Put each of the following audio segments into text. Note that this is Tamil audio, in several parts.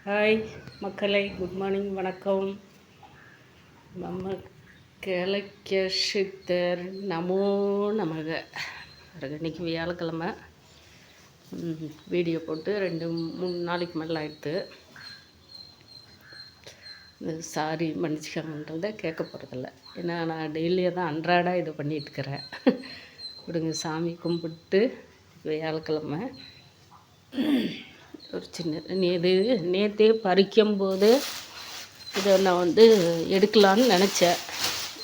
ஹாய் மக்களை, குட் மார்னிங், வணக்கம். நம்ம கிழக்க சித்தர் நமோ நமக. இன்றைக்கி வியாழக்கிழமை. வீடியோ போட்டு 2-3 நாளைக்கு மேலே ஆயிடுது. சாரி மன்னிச்சுக்கன்றதை கேட்க போகிறதில்ல. ஏன்னா நான் டெய்லியாக தான் அன்றாடாக இதை பண்ணிட்டுருக்கிறேன். விடுங்க, சாமி கும்பிட்டு வியாழக்கிழமை ஒரு சின்ன நேற்றே பறிக்கும்போது இதை நான் எடுக்கலான்னு நினச்சேன்.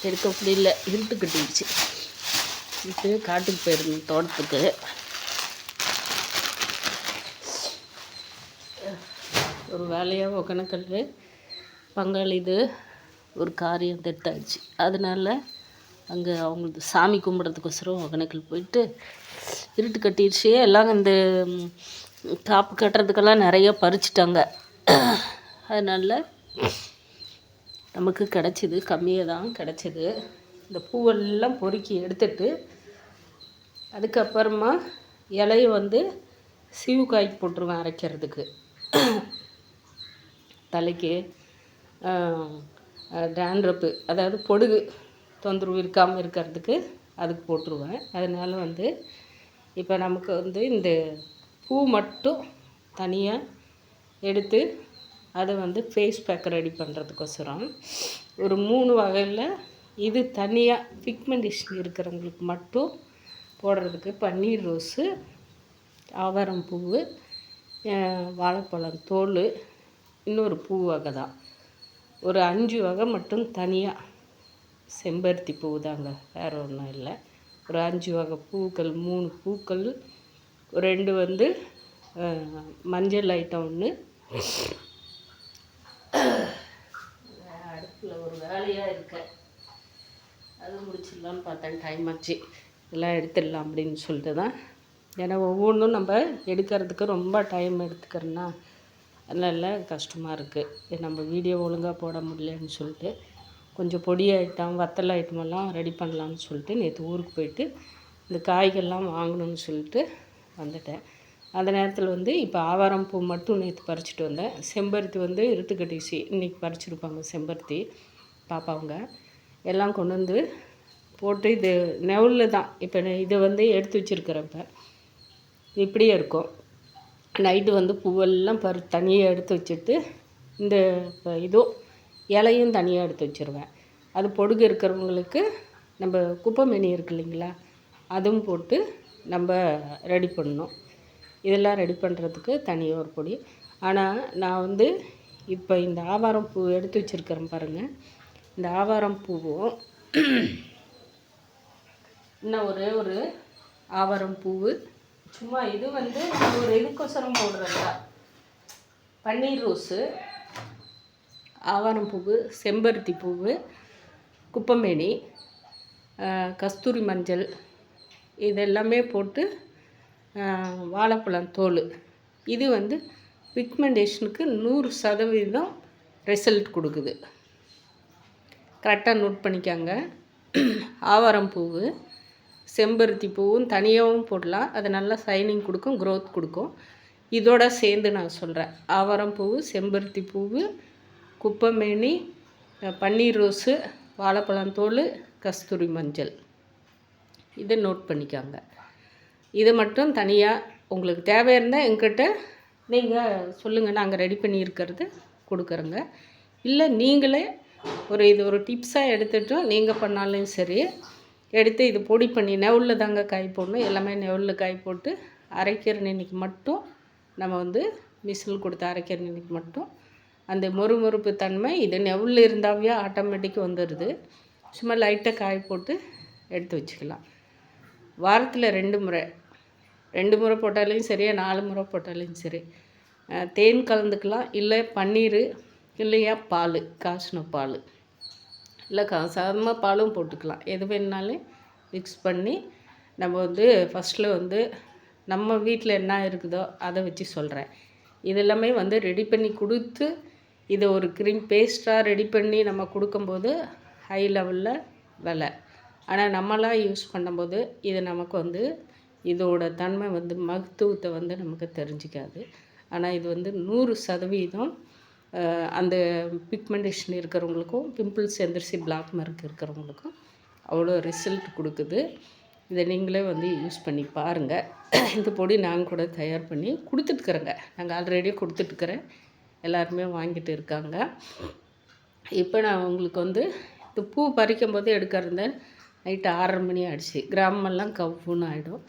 எடுக்க முடியல, இருட்டு கட்டிடுச்சு. இப்போ காட்டுக்கு போயிருந்தேன், தோட்டத்துக்கு. ஒரு வேலையாக ஒகேனக்கல் பங்காளி ஒரு காரியம் திட்டாச்சு. அதனால் அங்கே அவங்களுக்கு சாமி கும்பிட்றதுக்கோசரம் ஒகேனக்கல் போயிட்டு இருட்டு கட்டிடுச்சு. எல்லாம் இந்த காப்பு கட்டுறதுக்கெல்லாம் நிறைய பறிச்சிட்டாங்க. அதனால் நமக்கு கிடச்சிது, கம்மியாக தான் கிடச்சிது. இந்த பூவெல்லாம் பொறுக்கி எடுத்துட்டு அதுக்கப்புறமா இலையை சீவுக்காய்க்கு போட்டுருவேன் அரைக்கிறதுக்கு. தலைக்கு டேண்ட்ரப்பு, அதாவது பொடுகு தொந்தரவு இருக்காமல் இருக்கிறதுக்கு அதுக்கு போட்டுருவேன். அதனால் இப்போ நமக்கு இந்த பூ மட்டும் தனியாக எடுத்து அதை ஃபேஸ் பேக் ரெடி பண்ணுறதுக்கோசரம் ஒரு 3 வகையில் இது தனியாக பிக்மெண்டேஷன் இருக்கிறவங்களுக்கு மட்டும் போடுறதுக்கு பன்னீர் ரோஸு, ஆவாரம் பூ, வாழைப்பழம் தோல், இன்னொரு பூ வகை தான். ஒரு 5 வகை மட்டும் தனியாக செம்பருத்தி பூ தாங்க, வேறு ஒன்றும் இல்லை. ஒரு 5 வகை பூக்கள், 3 பூக்கள், 2 மஞ்சள் ஐட்டம், 1 அடுப்பில் ஒரு வேலையாக இருக்க அது முடிச்சிடலான்னு பார்த்தேன். டைம் ஆச்சு, எல்லாம் எடுத்துடலாம் அப்படின்னு சொல்லிட்டு தான். ஏன்னா ஒவ்வொன்றும் நம்ம எடுக்கிறதுக்கு ரொம்ப டைம் எடுத்துக்கிறோன்னா அதனால கஷ்டமாக இருக்குது. நம்ம வீடியோ ஒழுங்காக போட முடியலன்னு சொல்லிட்டு கொஞ்சம் பொடி ஐட்டம், வத்தல் ஐட்டமெல்லாம் ரெடி பண்ணலான்னு சொல்லிட்டு நேற்று ஊருக்கு போயிட்டு இந்த காய்கள்லாம் வாங்கணும்னு சொல்லிட்டு வந்துட்டேன். அந்த நேரத்தில் இப்போ ஆவாரம் பூ மட்டும் நேற்று பறிச்சிட்டு வந்தேன். செம்பருத்தி இருட்டு கட்டிச்சு, இன்றைக்கி பறிச்சிருப்பாங்க செம்பருத்தி பாப்பாங்க. எல்லாம் கொண்டு போட்டு இது நெவுளில் தான் இப்போ இதை எடுத்து வச்சுருக்கிறப்ப இப்படியே இருக்கும். நைட்டு பூவெல்லாம் தனியாக எடுத்து வச்சுட்டு இந்த இதுவும் இலையும் தனியாக எடுத்து வச்சுருவேன். அது பொடுகு இருக்கிறவங்களுக்கு நம்ம குப்பைமேனி இருக்கு இல்லைங்களா, அதுவும் போட்டு நம்ம ரெடி பண்ணணும். இதெல்லாம் ரெடி பண்ணுறதுக்கு தனியாக ஒரு பொடி. ஆனால் நான் இப்போ இந்த ஆவாரம் பூ எடுத்து வச்சுருக்கிறேன் பாருங்கள். இந்த ஆவாரம் பூவும் இன்னும் ஒரு ஆவாரம் பூவு சும்மா இது ஒரு இதுக்கோசரம் போடுறதா. பன்னீர் ரோஸு, ஆவாரம் பூவு, செம்பருத்தி பூவு, குப்பைமேனி, கஸ்தூரி மஞ்சள், இதெல்லாமே போட்டு வாழைப்பழம் தோல். இது பிக்மெண்டேஷனுக்கு 100% ரிசல்ட் கொடுக்குது. கரெக்டாக நோட் பண்ணிக்காங்க. ஆவாரம் பூவு, செம்பருத்தி பூவும் தனியாகவும் போடலாம். அது நல்லா சைனிங் கொடுக்கும், க்ரோத் கொடுக்கும். இதோட சேர்ந்து நான் சொல்கிறேன். ஆவாரம் பூவு, செம்பருத்தி பூவு, குப்பைமேனி, பன்னீர் ரோஸு, வாழைப்பழம் தோல், கஸ்தூரி மஞ்சள். இதை நோட் பண்ணிக்காங்க. இது மட்டும் தனியாக உங்களுக்கு தேவை இருந்தால் எங்கிட்ட நீங்கள் சொல்லுங்கள், நாங்கள் ரெடி பண்ணியிருக்கிறது கொடுக்குறோங்க. இல்லை நீங்களே இது ஒரு டிப்ஸாக எடுத்துகிட்டும் நீங்கள் பண்ணாலும் சரி, எடுத்து இது பொடி பண்ணி நெவுளில் தாங்க காய் போடணும். எல்லாமே நெவுளில் காய் போட்டு அரைக்கிற நினைக்கு மட்டும் நம்ம மிஷினில் கொடுத்து அரைக்கிற நினைக்கு மட்டும் அந்த மொறுமொறுப்பு தன்மை இது நெவுளில் இருந்தாவே ஆட்டோமேட்டிக்காக வந்துடுது. சும்மா லைட்டாக காய் போட்டு எடுத்து வச்சுக்கலாம். வாரத்தில் 2 முறை போட்டாலும் சரி, 4 முறை போட்டாலும் சரி. தேன் கலந்துக்கலாம், இல்லை பன்னீர், இல்லையா பால், காய்ச்சின பால், இல்லை சாதாரண பாலும் போட்டுக்கலாம். எது வேணுனாலும் மிக்ஸ் பண்ணி நம்ம ஃபஸ்ட்டில் நம்ம வீட்டில் என்ன இருக்குதோ அதை வச்சு சொல்கிறேன். இதெல்லாமே ரெடி பண்ணி கொடுத்து இதை ஒரு க்ரீம் பேஸ்ட்டாக ரெடி பண்ணி நம்ம கொடுக்கும்போது ஹை லெவலில் விலை. ஆனால் நம்மளாம் யூஸ் பண்ணும்போது இது நமக்கு இதோட தன்மை மகத்துவத்தை நமக்கு தெரிஞ்சிக்காது. ஆனால் இது வந்து 100% அந்த பிக்மெண்டேஷன் இருக்கிறவங்களுக்கும் பிம்பிள்ஸ் எந்திரிச்சு பிளாக் மார்க் இருக்கிறவங்களுக்கும் அவ்வளோ ரிசல்ட் கொடுக்குது. இதை நீங்களே வந்து யூஸ் பண்ணி பாருங்கள். இந்த பொடி நாங்கள் கூட தயார் பண்ணி கொடுத்துட்டுருக்குறேங்க. நாங்கள் ஆல்ரெடி கொடுத்துட்ருக்குறேன், எல்லாருமே வாங்கிட்டு இருக்காங்க. இப்போ நான் உங்களுக்கு வந்து இந்த பூ பறிக்கும் போது எடுக்கிறேன். நைட்டு 6:30 மணி ஆகிடுச்சு. கிராமமெல்லாம் கவ்வுன்னு ஆகிடும்.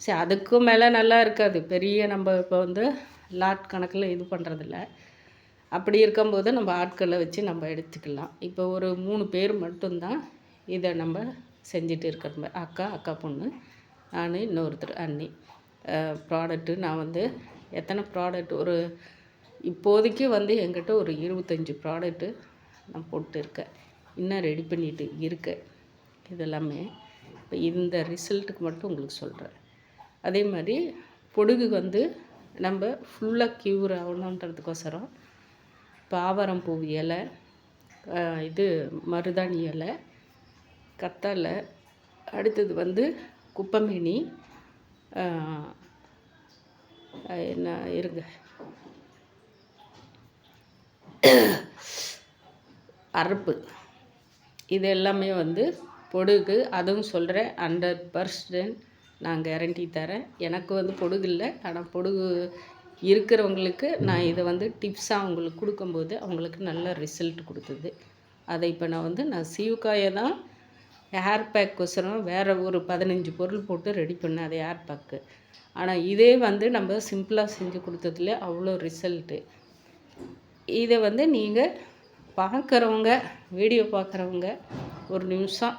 சரி, அதுக்கும் மேலே நல்லா இருக்காது. பெரிய நம்ம இப்போ வந்து லாட் கணக்கில் இது பண்ணுறதில்ல. அப்படி இருக்கும்போது நம்ம ஆட்களை வச்சு நம்ம எடுத்துக்கலாம். இப்போ ஒரு 3 பேர் மட்டும்தான் இதை நம்ம செஞ்சுட்டு இருக்கிற அக்கா பொண்ணு, நான், இன்னொருத்தர் அண்ணி. ப்ராடக்ட்டு நான் வந்து எத்தனை ப்ராடக்ட் ஒரு இப்போதைக்கு வந்து என்கிட்ட ஒரு 25 ப்ராடக்ட்டு நான் போட்டு இருக்கேன். இன்னும் ரெடி பண்ணிட்டு இருக்கேன். இதெல்லாமே இப்போ இந்த ரிசல்ட்டுக்கு மட்டும் உங்களுக்கு சொல்கிறேன். அதே மாதிரி பொடுகு வந்து நம்ம ஃபுல்லாக க்யூர் ஆகணுன்றதுக்கோசரம் பாவரம்பூ இலை, இது மருதாணி இலை, கத்தாழை, அடுத்தது வந்து குப்பைமேனி, என்ன இருங்க அரப்பு, இது எல்லாமே வந்து பொடுகு. அதுவும் சொல்கிறேன், 100% நான் கேரண்டி தரேன். எனக்கு வந்து பொடுகு இல்லை, ஆனால் பொடுகு இருக்கிறவங்களுக்கு நான் இதை வந்து டிப்ஸாக அவங்களுக்கு கொடுக்கும்போது அவங்களுக்கு நல்ல ரிசல்ட் கொடுத்தது. அதை இப்போ நான் சீவுக்காயை தான் ஹேர் பேக்கோசரம் வேறு ஒரு 15 பொருள் போட்டு ரெடி பண்ணேன், அது ஹேர் பேக்கு. ஆனால் இதே வந்து நம்ம சிம்பிளாக செஞ்சு கொடுத்ததுல அவ்வளோ ரிசல்ட்டு. இதை வந்து நீங்கள் பார்க்குறவங்க, வீடியோ பார்க்குறவங்க ஒரு நிமிஷம்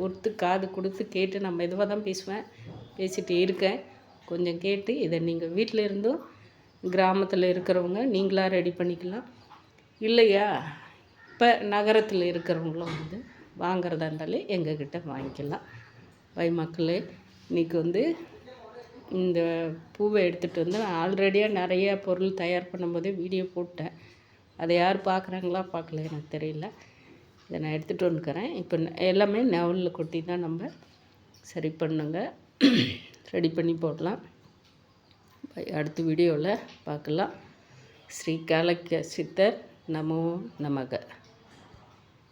ஒருத்து காது கொடுத்து கேட்டு, நம்ம இதுவாக தான் பேசிகிட்டு இருக்கேன், கொஞ்சம் கேட்டு இதை நீங்கள் வீட்டில் இருந்தும் கிராமத்தில் இருக்கிறவங்க நீங்களாக ரெடி பண்ணிக்கலாம். இல்லையா, இப்போ நகரத்தில் இருக்கிறவங்களும் வந்து வாங்கிறதா இருந்தாலே எங்ககிட்ட வாங்கிக்கலாம். மக்களே, இன்றைக்கி வந்து இந்த பூவை எடுத்துகிட்டு வந்து நான் ஆல்ரெடியாக நிறையா பொருள் தயார் பண்ணும்போதே வீடியோ போட்டேன். அதை யார் பார்க்குறாங்களா பார்க்கல எனக்கு தெரியல. இதை நான் எடுத்துகிட்டு வந்துக்கிறேன். இப்போ எல்லாமே நெவலில் கொட்டி தான் நம்ம சரி பண்ணுங்க, ரெடி பண்ணி போடலாம். அடுத்த வீடியோவில் பார்க்கலாம். ஸ்ரீ காலக்கிய சித்தர் நமோ நமக.